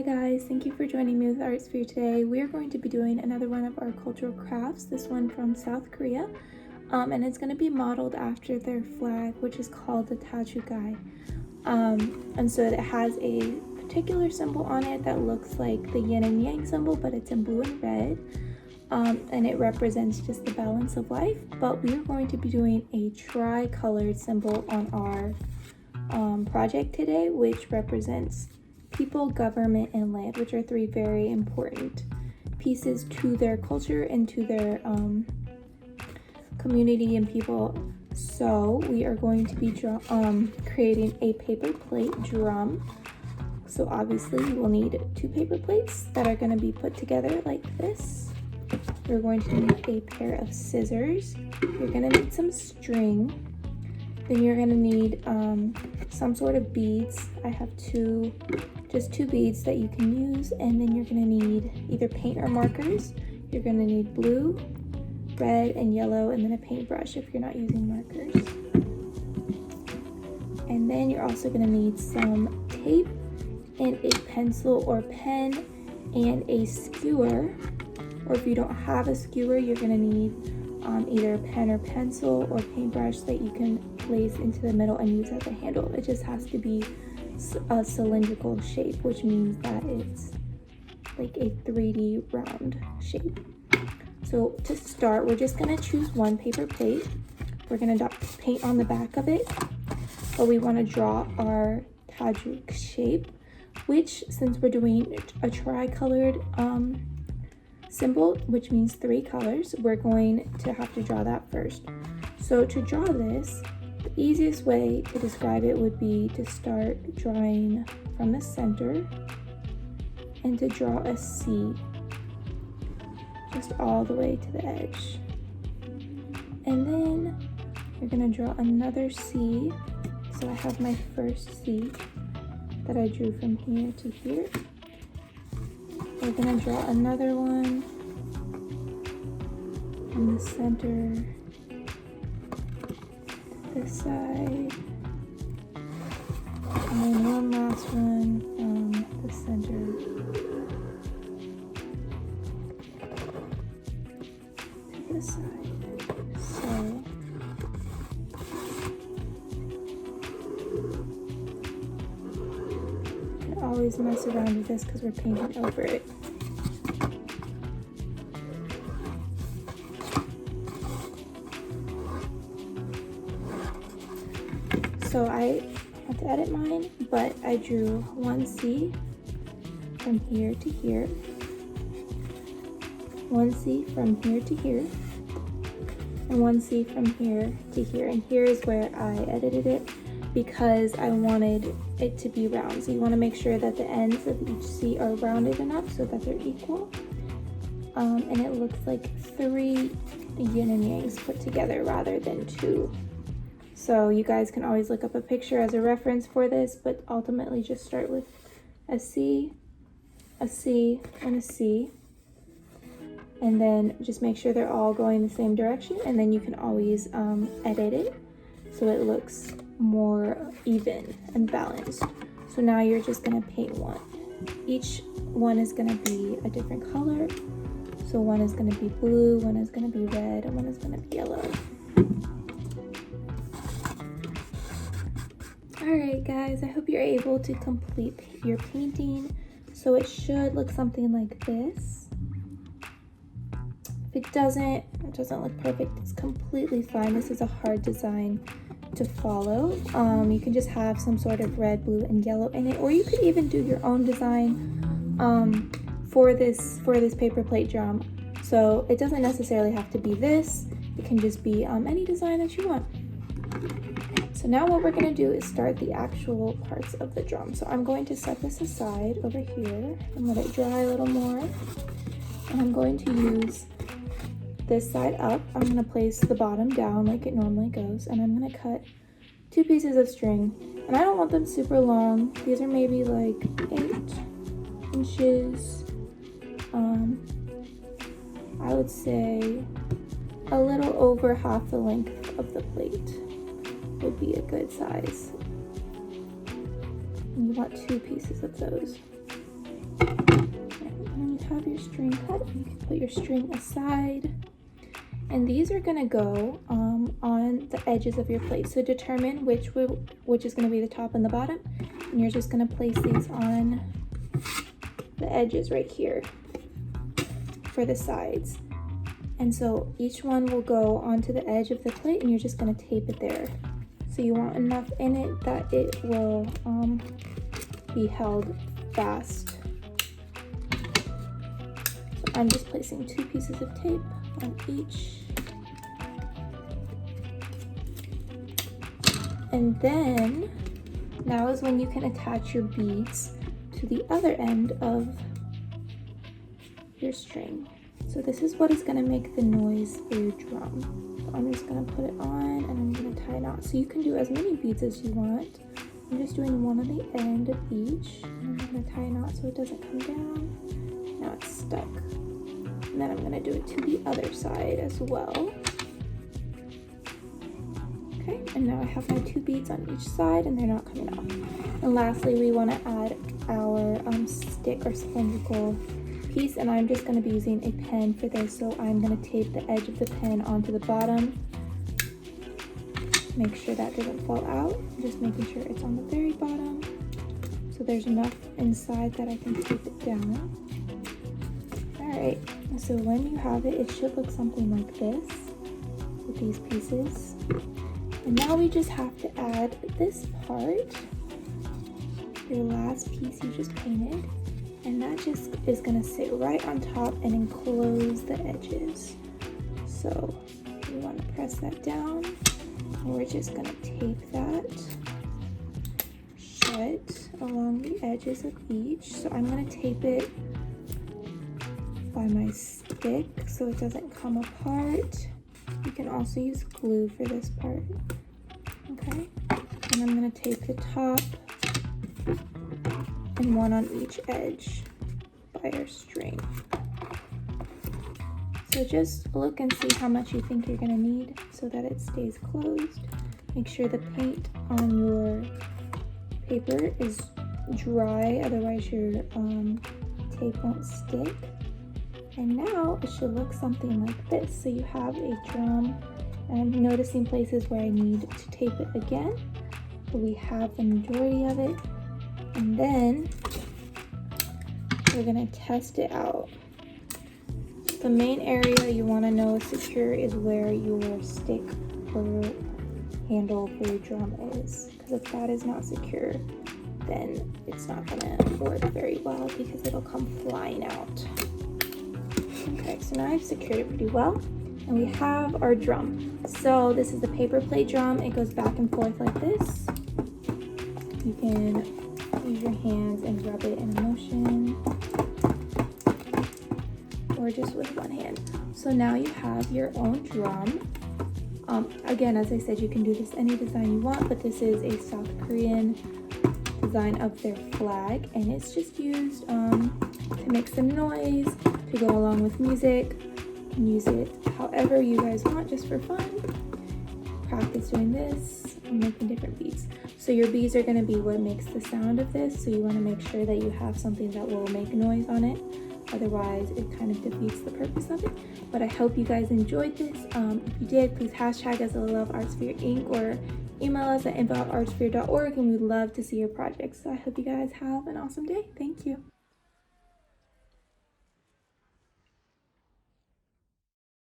guys, thank you for joining me with Art Sphere today. We are going to be doing another one of our cultural crafts, this one from South Korea, and it's going to be modeled after their flag, which is called the taegeukgi. And so it has a particular symbol on it that looks like the yin and yang symbol, but it's in blue and red, and it represents just the balance of life. But we are going to be doing a tri-colored symbol on our project today, which represents people, government, and land, which are three very important pieces to their culture and to their community and people. So we are going to be creating a paper plate drum. So obviously you will need 2 paper plates that are going to be put together like this. You're going to need a pair of scissors. You're going to need some string. Then you're going to need some sort of beads. I have just two beads that you can use, and then you're going to need either paint or markers. You're going to need blue, red, and yellow, and then a paintbrush if you're not using markers. And then you're also going to need some tape and a pencil or pen and a skewer, or if you don't have a skewer, you're going to need either a pen or pencil or paintbrush that you can place into the middle and use as a handle. It just has to be a cylindrical shape, which means that it's like a 3D round shape. So to start, we're just going to choose one paper plate. We're going to paint on the back of it, but we want to draw our Taeguk shape, which, since we're doing a tri-colored symbol, which means 3 colors, we're going to have to draw that first. So to draw this, the easiest way to describe it would be to start drawing from the center and to draw a C just all the way to the edge. And then you're going to draw another C. So I have my first C that I drew from here to here. We're going to draw another one from the center to this side, and then one last one from the center to this side. So you can always mess around with this because we're painting over it. So I had to edit mine, but I drew one C from here to here, one C from here to here, and one C from here to here. And here is where I edited it because I wanted it to be round. So you want to make sure that the ends of each C are rounded enough so that they're equal. And it looks like 3 yin and yangs put together rather than 2. So you guys can always look up a picture as a reference for this, but ultimately just start with a C, and a C. And then just make sure they're all going the same direction, and then you can always edit it so it looks more even and balanced. So now you're just gonna paint one. Each one is gonna be a different color. So one is gonna be blue, one is gonna be red, and one is gonna be yellow. Alright guys, I hope you're able to complete your painting. So it should look something like this. If it doesn't look perfect, it's completely fine. This is a hard design to follow. You can just have some sort of red, blue, and yellow in it, or you could even do your own design for this paper plate drum. So it doesn't necessarily have to be this. It can just be any design that you want. So now what we're going to do is start the actual parts of the drum. So I'm going to set this aside over here and let it dry a little more. And I'm going to use this side up. I'm going to place the bottom down like it normally goes. And I'm going to cut 2 pieces of string. And I don't want them super long. These are maybe like 8 inches. I would say a little over half the length of the plate would be a good size. And you want 2 pieces of those. have your string cut, you can put your string aside. And these are gonna go on the edges of your plate. So determine which is gonna be the top and the bottom. And you're just gonna place these on the edges right here for the sides. And so each one will go onto the edge of the plate and you're just gonna tape it there. So you want enough in it that it will be held fast. So I'm just placing 2 pieces of tape on each. And then now is when you can attach your beads to the other end of your string. So this is what is going to make the noise for your drum. So I'm just going to put it on and I'm going to tie a knot. So you can do as many beads as you want. I'm just doing one on the end of each. And I'm going to tie a knot so it doesn't come down. Now it's stuck. And then I'm going to do it to the other side as well. Okay, and now I have my 2 beads on each side and they're not coming off. And lastly, we want to add our stick or cylindrical piece, and I'm just going to be using a pen for this. So I'm going to tape the edge of the pen onto the bottom. Make sure that doesn't fall out. I'm just making sure it's on the very bottom. So there's enough inside that I can tape it down. Alright, so when you have it, it should look something like this with these pieces. And now we just have to add this part, your last piece you just painted, and that just is going to sit right on top and enclose the edges. So we want to press that down, and we're just going to tape that shut along the edges of each. So I'm going to tape it by my stick so it doesn't come apart. You can also use glue for this part. Okay, and I'm going to tape the top and one on each edge by our string. So just look and see how much you think you're going to need so that it stays closed. Make sure the paint on your paper is dry, otherwise your tape won't stick. And now it should look something like this. So you have a drum, and I'm noticing places where I need to tape it again, but we have the majority of it. And then we're gonna test it out. The main area you wanna know is secure is where your stick or handle for your drum is. Because if that is not secure, then it's not gonna work very well because it'll come flying out. Okay, so now I've secured it pretty well, and we have our drum. So this is the paper plate drum. It goes back and forth like this. You can use your hands and rub it in motion, or just with one hand. So now you have your own drum. Again, as I said, you can do this any design you want, but this is a South Korean design of their flag, and it's just used to make some noise, to go along with music. You can use it however you guys want, just for fun. Practice doing this and making different beats. So your beads are going to be what makes the sound of this, so you want to make sure that you have something that will make noise on it. Otherwise, it kind of defeats the purpose of it. But I hope you guys enjoyed this. If you did, please hashtag us at Love Artsphere Inc. or email us at info@artsphere.org, and we'd love to see your projects. So I hope you guys have an awesome day. Thank you.